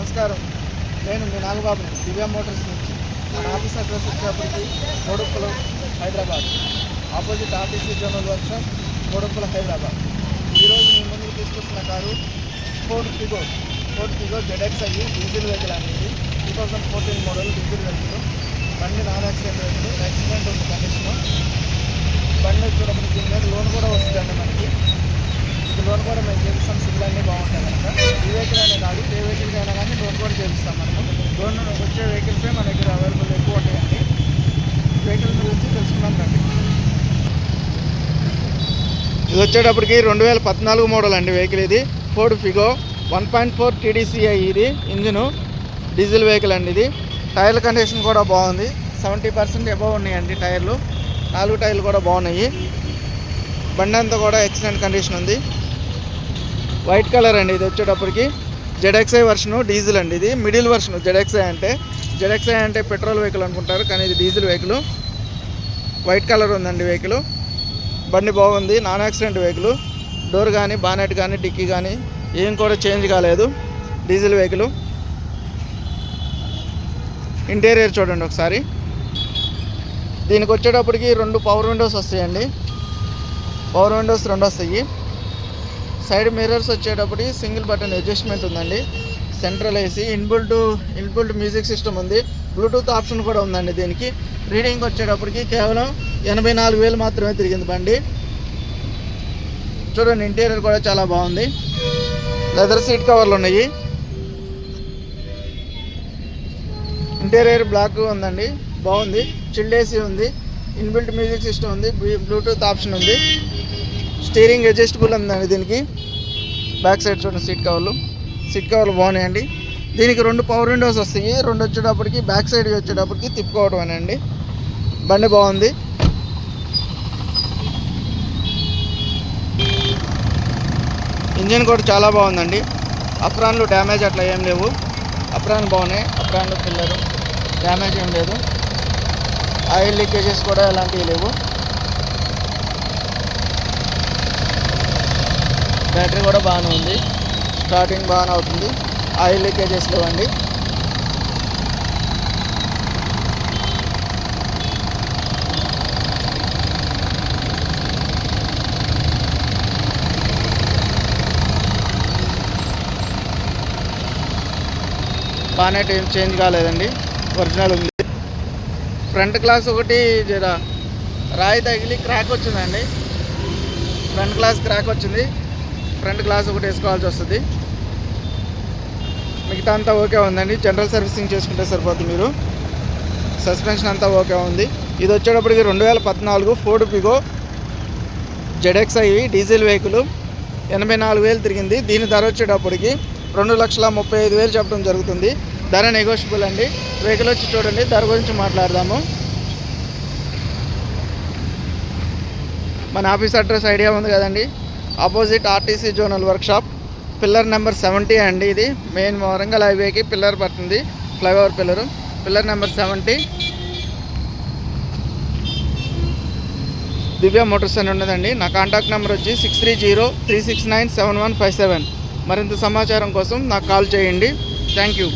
నమస్కారం. నేను మీ నాగబాబుని దివ్య మోటార్స్ నుంచి. మన ఆఫీస్ అడ్రస్ వచ్చేప్పటికి Boduppal Hyderabad, opposite RTC zonal workshop, Boduppal Hyderabad. ఈరోజు మీ ముందుకు తీసుకొస్తున్న car Ford Figo ZXi diesel vehicle అనేది 2014 మోడల్ డీజిల్ వెహికల్. బండి నాన్ యాక్సిడెంట్ ఉంది కండిషను. బండి వచ్చేటప్పుడు దీని మీద లోన్ కూడా వస్తుందండి మనకి. ఇది లోన్ కూడా మేము చేపిస్తాం, సిగ్నల్ అన్నీ బాగుంటాయి కనుక. ఈ వెహికల్ అనే కాదు, ఏ వెహికల్కి అయినా కానీ లోన్ కూడా చేపిస్తాం మనము. లోన్ వచ్చే వెహికల్సే మన దగ్గర అవైలబుల్ ఎక్కువ ఉంటాయండి. వెహికల్ గురించి తెలుసుకున్నాం రండి. ఇది వచ్చేటప్పటికి 2014 మోడల్ అండి వెహికల్. ఇది ఫోర్డ్ ఫిగో 1.4 TDCi. ఇది ఇంజిను డీజిల్ వెహికల్ అండి. ఇది టైర్ల కండిషన్ కూడా బాగుంది, 70% అబవ్ ఉన్నాయండి టైర్లు. 4 టైర్లు కూడా బాగున్నాయి. బండి అంతా కూడా ఎక్సలెంట్ కండిషన్ ఉంది. వైట్ కలర్ అండి. ఇది వచ్చేటప్పటికి ZXi వర్షను డీజిల్ అండి. ఇది మిడిల్ వర్షన్. ZXi అంటే పెట్రోల్ వెహికల్ అనుకుంటారు, కానీ ఇది డీజిల్ వెహికల్. వైట్ కలర్ ఉందండి వెహికల్. బండి బాగుంది, నాన్ యాక్సిడెంట్ వెహికల్. డోర్ కానీ బానెట్ కానీ డిక్కీ కానీ ఏం కూడా చేంజ్ కాలేదు. Diesel vehicle. ఇంటీరియర్ చూడండి ఒకసారి. దీనికి వచ్చేటప్పటికి 2 పవర్ విండోస్ వస్తాయండి. పవర్ విండోస్ 2 వస్తాయి. సైడ్ మిర్రర్స్ వచ్చేటప్పటికి సింగిల్ బటన్ అడ్జస్ట్మెంట్ ఉందండి. Central AC, inbuilt music system ఉంది. బ్లూటూత్ ఆప్షన్ కూడా ఉందండి. దీనికి రీడింగ్ వచ్చేటప్పటికి కేవలం 84,000 మాత్రమే తిరిగింది బండి. చూడండి, ఇంటీరియర్ కూడా చాలా బాగుంది. లెదర్ సీట్ కవర్లు ఉన్నాయి. ఇంటీరియర్ బ్లాక్ ఉందండి, బాగుంది. చిల్డ్ ఏసీ ఉంది, ఇన్బిల్ట్ మ్యూజిక్ సిస్టమ్ ఉంది, బ్లూటూత్ ఆప్షన్ ఉంది. స్టీరింగ్ అడ్జస్టబుల్ ఉందండి దీనికి. బ్యాక్ సైడ్ చూడండి, సీట్ కవర్లు బాగున్నాయండి. దీనికి 2 పవర్ విండోస్ వస్తాయి. 2 వచ్చేటప్పటికి బ్యాక్ సైడ్ వచ్చేటప్పటికి తిప్పుకోవడమేనండి. బండి బాగుంది. ఇంజిన్ కూడా చాలా బాగుందండి. అప్రాన్లు డ్యామేజ్ అట్లా ఏం లేవు. అప్రాన్ బాగున్నాయి. అప్రాన్లు పిల్లలు డ్యామేజ్ ఏం లేదు. ఆయిల్ లీకేజెస్ కూడా ఎలాంటివి లేవు. బ్యాటరీ కూడా బాగానే ఉంది, స్టార్టింగ్ బాగానే అవుతుంది. ఆయిల్ లీకేజెస్ లేవండి. బానెట్ ఏం చేంజ్ కాలేదండి, ఒరిజినల్ ఉంది. ఫ్రంట్ గ్లాస్ ఒకటి జర రాయి తగిలి క్రాక్ వచ్చిందండి. ఫ్రంట్ గ్లాస్ క్రాక్ వచ్చింది. ఫ్రంట్ గ్లాస్ ఒకటి వేసుకోవాల్సి వస్తుంది. మిగతా అంతా ఓకే ఉందండి. జనరల్ సర్వీసింగ్ చేసుకుంటే సరిపోతుంది మీరు. సస్పెన్షన్ అంతా ఓకే ఉంది. ఇది వచ్చేటప్పటికి 2014 Ford Figo ZXi diesel vehicle. 84,000 తిరిగింది. దీని ధర వచ్చేటప్పటికి 2,35,000 చెప్పడం జరుగుతుంది. ధర నెగోషియబుల్ అండి. వెహికల్ వచ్చి చూడండి, ధర గురించి మాట్లాడదాము. మన ఆఫీస్ అడ్రస్ ఐడియా ఉంది కదండి. Opposite RTC zonal workshop, pillar number 70 అండి. ఇది మెయిన్ వరంగల్ హైవేకి పిల్లర్ పడుతుంది, ఫ్లైఓవర్ పిల్లర్ నెంబర్ 70. దివ్య మోటార్స్ అని ఉన్నదండి. నా కాంటాక్ట్ నెంబర్ వచ్చి 6303697157. మరింత సమాచారం కోసం నాకు కాల్ చేయండి. Thank you.